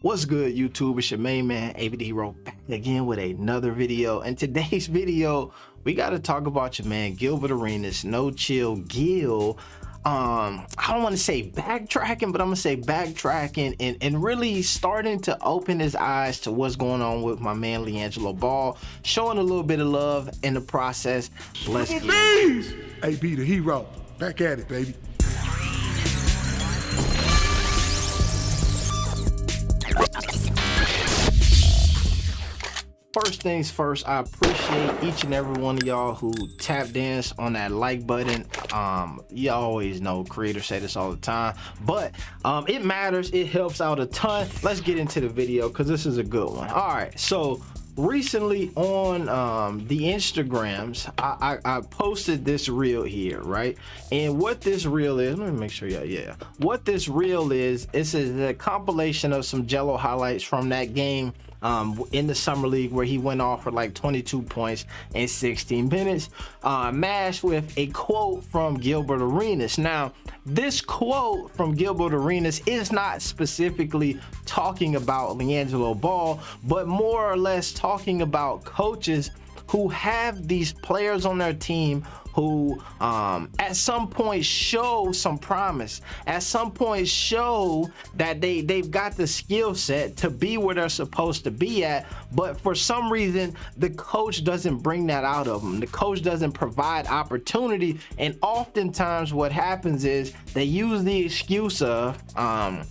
What's good, YouTube? It's your main man ABD Hero back again with another video. And today's video, we got to talk about your man Gilbert Arenas, No Chill Gil. I don't want to say backtracking, but I'm gonna say backtracking and really starting to open his eyes to what's going on with my man LiAngelo Ball, showing a little bit of love in the process. Let's get it. AB the Hero, back at it, baby. First things first, I appreciate each and every one of y'all who tap dance on that like button. You always know creators say this all the time, but it matters. It helps out a ton. Let's get into the video because this is a good one. All right, so recently on the Instagrams, I posted this reel here, right? And what this reel is, let me make sure, yeah. What this reel is a compilation of some Jello highlights from that game in the summer league where he went off for like 22 points in 16 minutes, mashed with a quote from Gilbert Arenas. Now, this quote from Gilbert Arenas is not specifically talking about LiAngelo Ball, but more or less talking about coaches who have these players on their team who at some point show some promise, at some point show that they've got the skill set to be where they're supposed to be at, but for some reason the coach doesn't bring that out of them. The coach doesn't provide opportunity, and oftentimes what happens is they use the excuse of I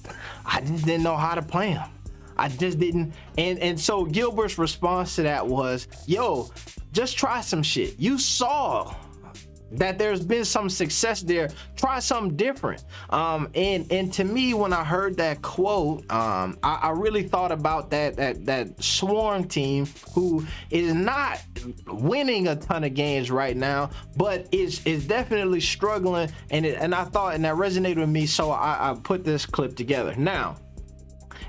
just didn't know how to play him. I just didn't. And so Gilbert's response to that was, yo, just try some shit. You saw that there's been some success there. Try something different. And to me, when I heard that quote, I really thought about that Swarm team who is not winning a ton of games right now, but is definitely struggling. And I thought, and that resonated with me, so I put this clip together. Now,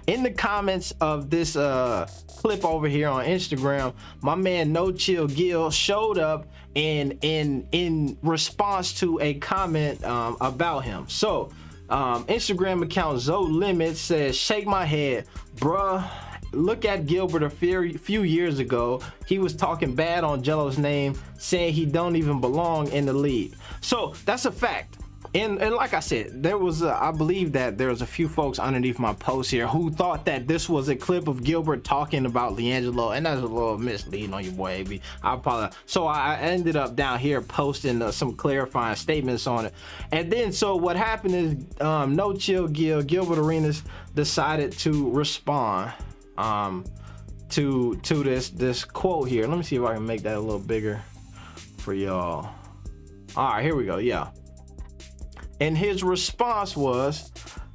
in the comments of this clip over here on Instagram, my man No Chill Gil showed up in response to a comment about him. So Instagram account Zoe Limits says, "Shake my head, bruh. Look at Gilbert a few years ago. He was talking bad on Jello's name, saying he don't even belong in the league." So that's a fact. And like I said, there was I believe that there was a few folks underneath my post here who thought that this was a clip of Gilbert talking about LiAngelo, and that's a little misleading on your boy AB. I apologize. So I ended up down here posting some clarifying statements on it. And then so what happened is No Chill Gilbert Arenas decided to respond to this quote here. Let me see if I can make that a little bigger for y'all. All right, here we go. Yeah. And his response was,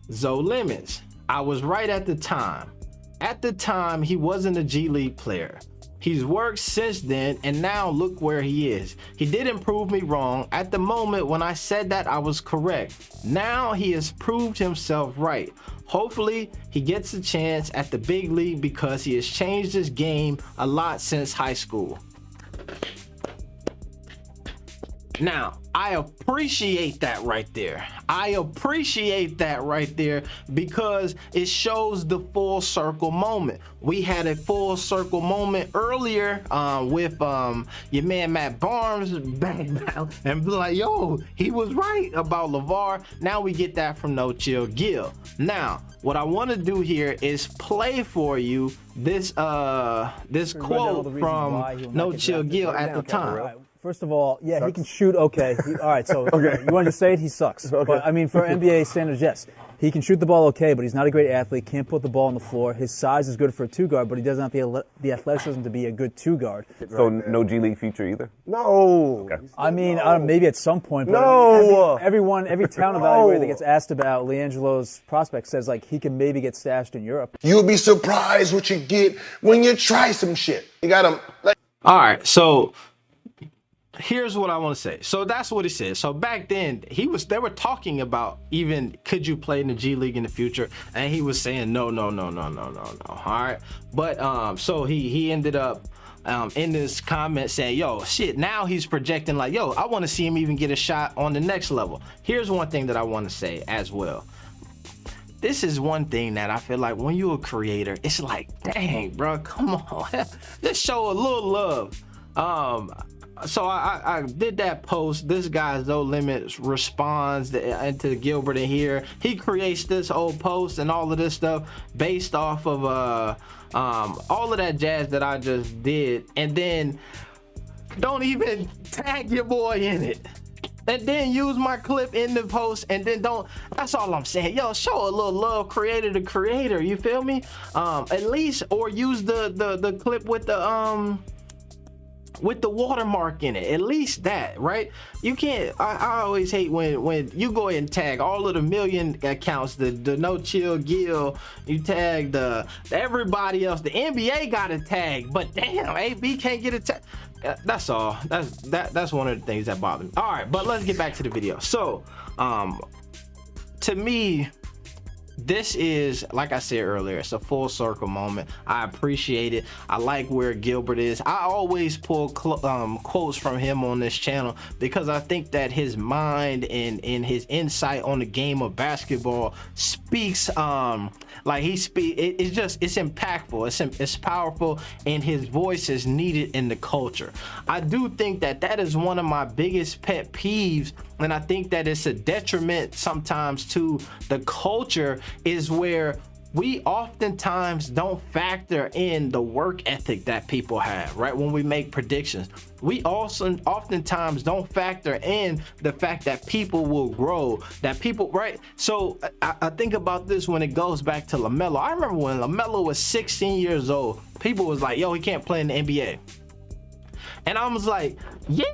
"Zoe Limits, I was right at the time. At the time, he wasn't a G League player. He's worked since then, and now look where he is. He didn't prove me wrong. At the moment when I said that, I was correct. Now he has proved himself right. Hopefully, he gets a chance at the big league because he has changed his game a lot since high school." Now, I appreciate that right there. I appreciate that right there because it shows the full circle moment. We had a full circle moment earlier with your man Matt Barnes and be like, yo, he was right about LeVar. Now we get that from No Chill Gil. Now, what I want to do here is play for you this quote from No Chill Gil at the time. First of all, yeah, he can shoot okay. All right, so okay. You want to say it? He sucks. Okay. But, I mean, for NBA standards, yes. He can shoot the ball okay, but he's not a great athlete, can't put the ball on the floor. His size is good for a two-guard, but he doesn't have the athleticism to be a good two-guard. So no G League future either? No. Okay. I mean, maybe at some point, but no. every town evaluator that gets asked about LiAngelo's prospects says, like, he can maybe get stashed in Europe. You'll be surprised what you get when you try some shit. You got him. All right, so here's what I want to say. So that's what he said. So back then they were talking about even could you play in the G League in the future, and he was saying no. All right, but so he ended up in this comment saying, yo, shit, now he's projecting like, yo, I want to see him even get a shot on the next level. Here's one thing that I want to say as well. this is one thing that I feel like when you're a creator, it's like, dang, bro, come on, just show a little love. So I did that post. This guy No Limits responds into Gilbert in here. He creates this old post and all of this stuff based off of all of that jazz that I just did, and then don't even tag your boy in it, and then use my clip in the post, and then don't. That's all I'm saying. Yo, show a little love, creator to creator. You feel me? At least, or use the clip with the watermark in it. At least that, right? You can't. I always hate when you go ahead and tag all of the million accounts, the No Chill Gil, you tag the everybody else. The NBA got a tag, but damn, AB can't get a tag. That's all. That's one of the things that bother me. All right, but let's get back to the video. So, to me, this is, like I said earlier, it's a full circle moment. I appreciate it. I like where Gilbert is. I always pull quotes from him on this channel because I think that his mind and his insight on the game of basketball speaks like it's impactful, it's powerful, and his voice is needed in the culture. I do think that is one of my biggest pet peeves, and I think that it's a detriment sometimes to the culture, is where we oftentimes don't factor in the work ethic that people have, right? When we make predictions, we also oftentimes don't factor in the fact that people will grow, that people, right? So I think about this when it goes back to LaMelo. I remember when LaMelo was 16 years old, people was like, yo, he can't play in the NBA. And I was like, yeah,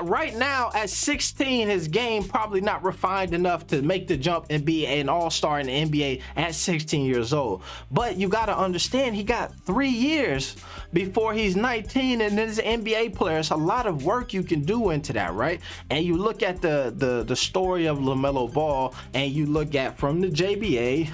right now at 16, his game probably not refined enough to make the jump and be an all-star in the NBA at 16 years old. But you got to understand, he got 3 years before he's 19 and is an NBA player. It's a lot of work you can do into that, right? And you look at the story of LaMelo Ball, and you look at from the JBA,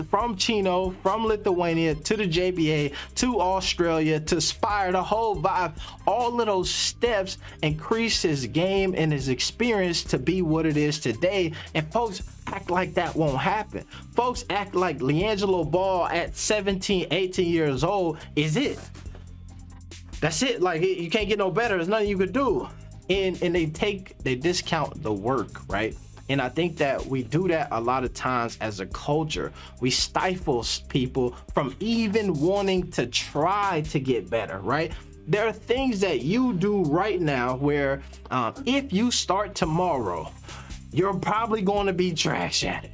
from Chino, from Lithuania to the JBA to Australia to Spire, the whole vibe, all of those steps increase his game and his experience to be what it is today. And folks act like that won't happen. Folks act like LiAngelo Ball at 17, 18 years old is it. That's it. Like, you can't get no better. There's nothing you could do. And they discount the work, right? And I think that we do that a lot of times as a culture. We stifle people from even wanting to try to get better, right? There are things that you do right now where if you start tomorrow, you're probably going to be trash at it.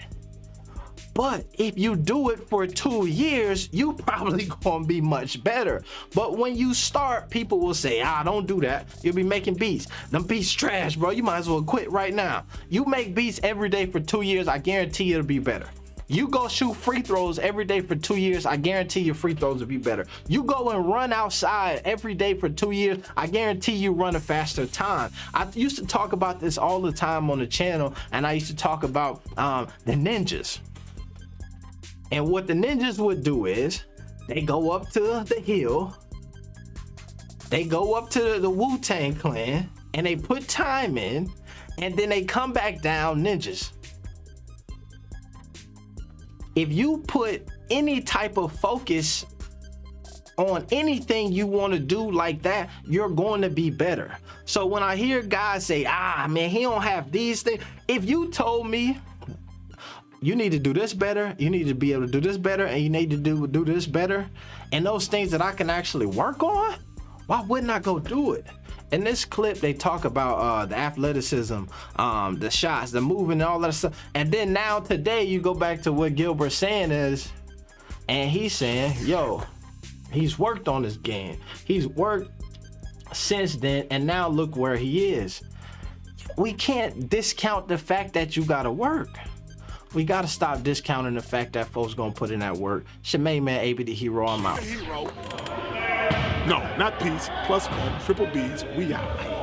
But if you do it for 2 years, you probably gonna be much better. But when you start, people will say, don't do that. You'll be making beats. Them beats trash, bro. You might as well quit right now. You make beats every day for 2 years, I guarantee it'll be better. You go shoot free throws every day for 2 years, I guarantee your free throws will be better. You go and run outside every day for 2 years, I guarantee you run a faster time. I used to talk about this all the time on the channel, and I used to talk about the ninjas. And what the ninjas would do is they go up to the hill, they go up to the Wu-Tang Clan, and they put time in, and then they come back down ninjas. If you put any type of focus on anything you want to do like that, you're going to be better. So when I hear guys say, man, he don't have these things. If you told me you need to do this better, you need to be able to do this better, and you need to do this better, and those things that I can actually work on, why wouldn't I go do it? In this clip, they talk about the athleticism, the shots, the moving, and all that stuff. And then now today, you go back to what Gilbert's saying is, and he's saying, yo, he's worked on his game. He's worked since then, and now look where he is. We can't discount the fact that you gotta work. We gotta stop discounting the fact that folks gonna put in that work. It's your main man, AB the Hero. I'm out. No, not peace. +1, triple B's. We out.